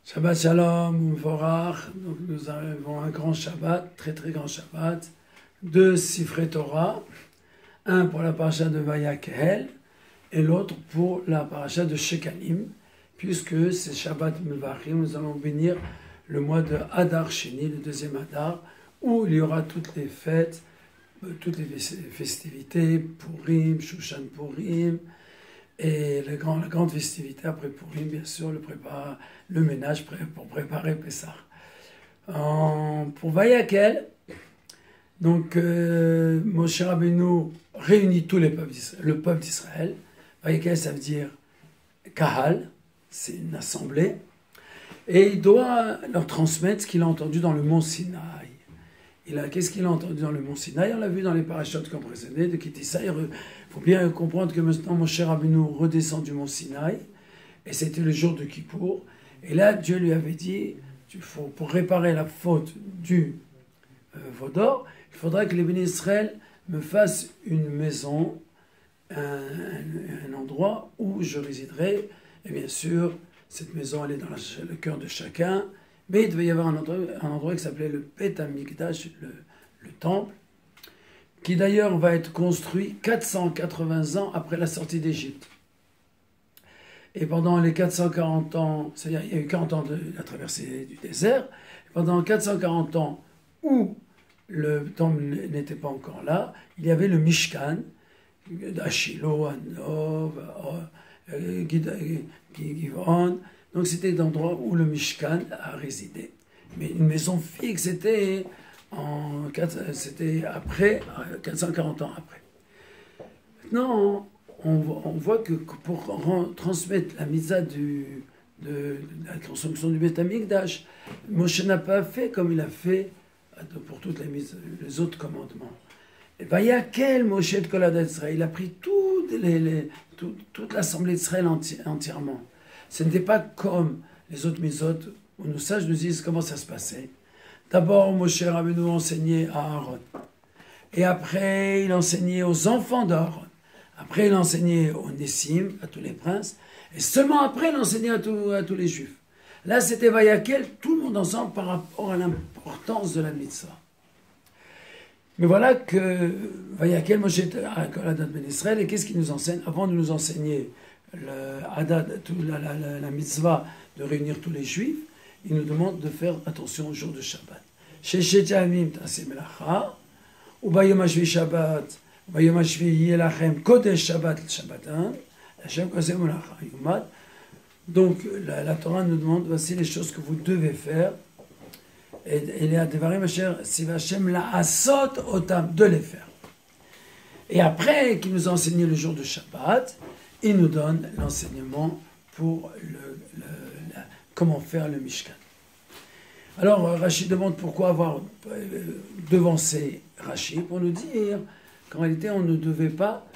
Shabbat Shalom, Mevorach. Donc nous avons un grand Shabbat, très très grand Shabbat, deux Sifrei Torah, un pour la paracha de Vayakhel et l'autre pour la paracha de Shekalim, puisque c'est Shabbat Mevachim, nous allons bénir le mois de Hadar Sheni, le deuxième Hadar, où il y aura toutes les fêtes, toutes les festivités, Purim, Shushan Purim, et la grande festivité après Purim, bien sûr, le ménage pour préparer Pessah. Pour Vayakhel, donc Moshe Rabbeinu réunit tous le peuple d'Israël. Vayakhel, ça veut dire Kahal, c'est une assemblée, et il doit leur transmettre ce qu'il a entendu dans le mont Sinaï. Qu'est-ce qu'il a entendu dans le mont Sinaï? On l'a vu dans les parachutes comme précédé de Kitissa. Il faut bien comprendre que maintenant Moshe Rabbeinu redescend du mont Sinaï, et c'était le jour de Kippour. Et là, Dieu lui avait dit, pour réparer la faute du Vaudor, il faudra que les bénis d'Israël me fassent une maison, un endroit où je résiderai. Et bien sûr, cette maison, elle est dans le cœur de chacun. Mais il devait y avoir un endroit qui s'appelait le Bet Hamikdash, le temple, qui d'ailleurs va être construit 480 ans après la sortie d'Égypte. Et pendant les 440 ans, c'est-à-dire il y a eu 40 ans de la traversée du désert, et pendant 440 ans où le temple n'était pas encore là, il y avait le Mishkan, à Shiloh, à Nov, à Givon. Donc c'était l'endroit où le Mishkan a résidé. Mais une maison fixe, c'était après, 440 ans après. Maintenant, on voit que pour transmettre la mitzvah de la construction du Beth Amikdash, Moshe n'a pas fait comme il a fait pour toutes les autres commandements. Et Vayakhel Moshe de Kol Adat Israël, il a pris toute l'assemblée d'Israël entièrement. Ce n'était pas comme les autres mitzvot où nos sages nous disent comment ça se passait. D'abord, Moshe Rabbeinu enseignait à Aaron. Et après, il enseignait aux enfants d'Aaron. Après, il enseignait aux Nessim, à tous les princes. Et seulement après, il enseignait à tous les juifs. Là, c'était Vayakhel, tout le monde ensemble par rapport à l'importance de la mitzvah. Mais voilà que Vayakhel Moshe à Kol Adat Ben Israël, et qu'est-ce qu'il nous enseigne? Avant de nous enseigner la mitzvah de réunir tous les juifs, il nous demande de faire attention au jour de Shabbat. Sheshet yamim ta'aseh melacha, ubayom hashvi Shabbat, ubayom hashvi yeh lachem kodesh Shabbat l'Shabbatin, Hashem koseh melacha yomad. Donc la Torah nous demande, voici les choses que vous devez faire, et les devarim asher siva Hashem la'asot otam, de les faire. Et après qu'il nous a enseigné le jour de Shabbat, il nous donne l'enseignement pour comment faire le Mishkan. Alors, Rashi demande pourquoi avoir devancé Rashi, pour nous dire qu'en réalité, on ne devait pas,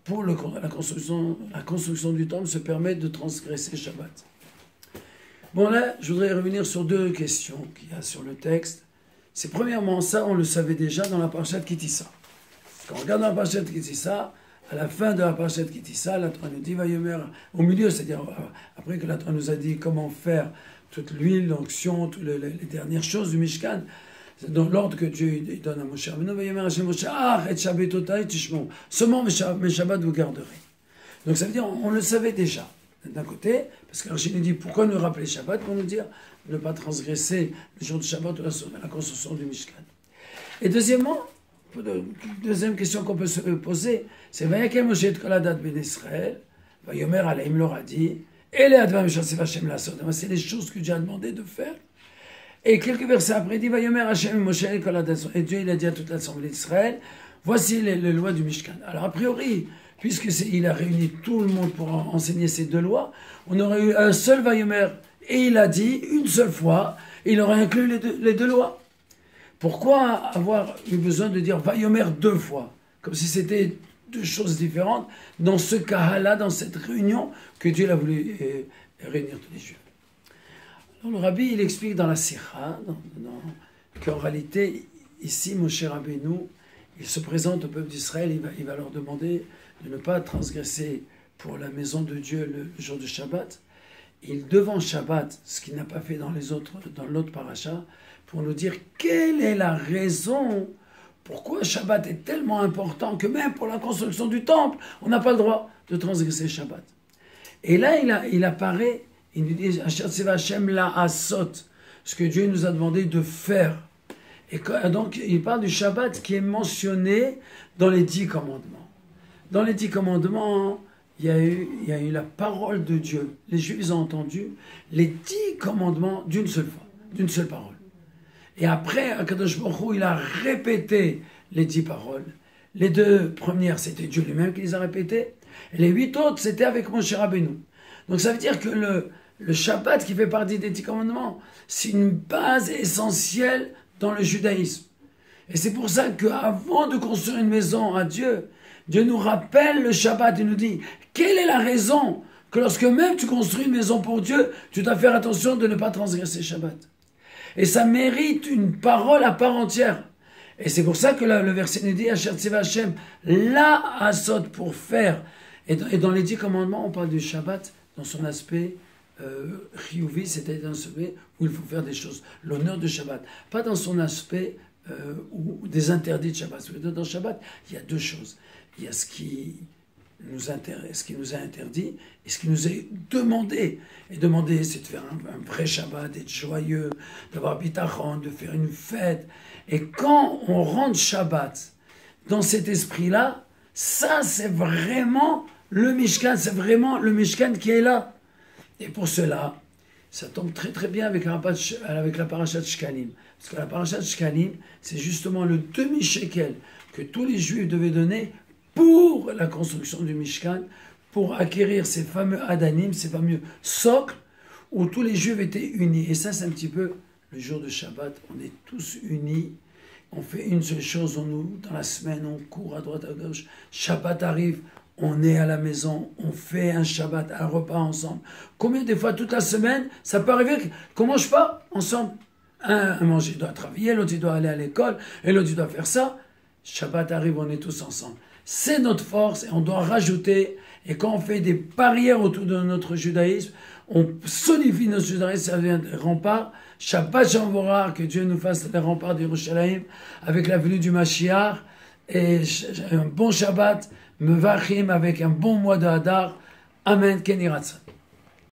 pour la construction du temple, se permettre de transgresser Shabbat. Bon, là, je voudrais revenir sur deux questions qu'il y a sur le texte. C'est premièrement, ça, on le savait déjà dans la parasha de Kitissa. Quand on regarde dans la parasha de Kitissa, à la fin de la parasha de Kitissa, la Torah nous dit Vayomer, au milieu, c'est-à-dire après que la Torah nous a dit comment faire toute l'huile, l'onction, toutes les dernières choses du Mishkan, c'est dans l'ordre que Dieu donne à Moshe Rabbeinu, Vayomer Hashem Moshe, et Shabbatotai tishmou, seulement mes Shabbats vous garderez. Donc ça veut dire, on le savait déjà, d'un côté, parce qu'Archie nous dit pourquoi nous rappeler Shabbat, pour nous dire ne pas transgresser le jour de Shabbat ou la construction du Mishkan. Et deuxièmement, deuxième question qu'on peut se poser, c'est Vayakhel Moshe de Kol Adat Ben Israël, Vayomer Aleim leur a dit, et les Advam Shasef Hashem Lasot, c'est les choses que Dieu a demandé de faire. Et quelques versets après, il dit Vayomer Hashem Moshe de Kol Adat, et Dieu il a dit à toute l'assemblée d'Israël, voici les lois du Mishkan. Alors a priori, puisqu'il a réuni tout le monde pour enseigner ces deux lois, on aurait eu un seul Vayomer, et il a dit une seule fois, il aurait inclus les deux lois. Pourquoi avoir eu besoin de dire Vayomer deux fois, comme si c'était deux choses différentes, dans ce cas-là, dans cette réunion, que Dieu a voulu réunir tous les Juifs. Alors le Rabbi, il explique dans la Sikha, qu'en réalité, ici, Moshe Rabbeinu, il se présente au peuple d'Israël, il va leur demander de ne pas transgresser pour la maison de Dieu le jour de Shabbat. il devant Shabbat, ce qu'il n'a pas fait dans l'autre paracha, pour nous dire quelle est la raison pourquoi Shabbat est tellement important que même pour la construction du temple, on n'a pas le droit de transgresser Shabbat. Et là, il apparaît, il nous dit Asher Tzeva Hashem la asot, ce que Dieu nous a demandé de faire. Et donc, il parle du Shabbat qui est mentionné dans les 10 commandements. Dans les 10 commandements, il y a eu la parole de Dieu. Les Juifs ont entendu les 10 commandements d'une seule fois, d'une seule parole. Et après, Akadosh Baruch Hu, il a répété les 10 paroles. Les 2 premières, c'était Dieu lui-même qui les a répétées. Et les 8 autres, c'était avec Moshe Rabbeinu. Donc ça veut dire que le Shabbat qui fait partie des 10 commandements, c'est une base essentielle dans le judaïsme. Et c'est pour ça qu'avant de construire une maison à Dieu, Dieu nous rappelle le Shabbat et nous dit, quelle est la raison que lorsque même tu construis une maison pour Dieu, tu dois faire attention de ne pas transgresser Shabbat. Et ça mérite une parole à part entière. Et c'est pour ça que le verset nous dit, Asher Tzeva Hashem, la asot pour faire. Et dans les 10 commandements, on parle du Shabbat dans son aspect chiyuvi, c'est-à-dire dans ce aspect où il faut faire des choses. L'honneur de Shabbat. Pas dans son aspect ou des interdits de Shabbat. Dans Shabbat, il y a 2 choses. Il y a ce qui nous intéresse, ce qui nous a interdit et ce qui nous est demandé. Et demander, c'est de faire un vrai Shabbat, d'être joyeux, d'avoir bitachon, de faire une fête. Et quand on rentre Shabbat dans cet esprit-là, ça c'est vraiment le Mishkan, c'est vraiment le Mishkan qui est là. Et pour cela, ça tombe très très bien avec la parashat Shkalim. Parce que la parashat Shkalim, c'est justement le demi-shekel que tous les Juifs devaient donner pour la construction du Mishkan, pour acquérir ces fameux Adanim, ces fameux socles, où tous les Juifs étaient unis. Et ça, c'est un petit peu le jour de Shabbat. On est tous unis. On fait une seule chose. Dans la semaine, on court à droite, à gauche. Shabbat arrive, on est à la maison. On fait un Shabbat, un repas ensemble. Combien de fois, toute la semaine, ça peut arriver qu'on ne mange pas ensemble. Un mange, il doit travailler, l'autre, il doit aller à l'école, et l'autre, il doit faire ça. Shabbat arrive, on est tous ensemble. C'est notre force et on doit rajouter. Et quand on fait des barrières autour de notre judaïsme, on solidifie notre judaïsme, ça devient des remparts. Shabbat Shamvorah, que Dieu nous fasse les remparts d'Yerushalayim avec la venue du Mashiach. Et un bon Shabbat, Mevachim avec un bon mois de Hadar. Amen, Ken Yiratzon.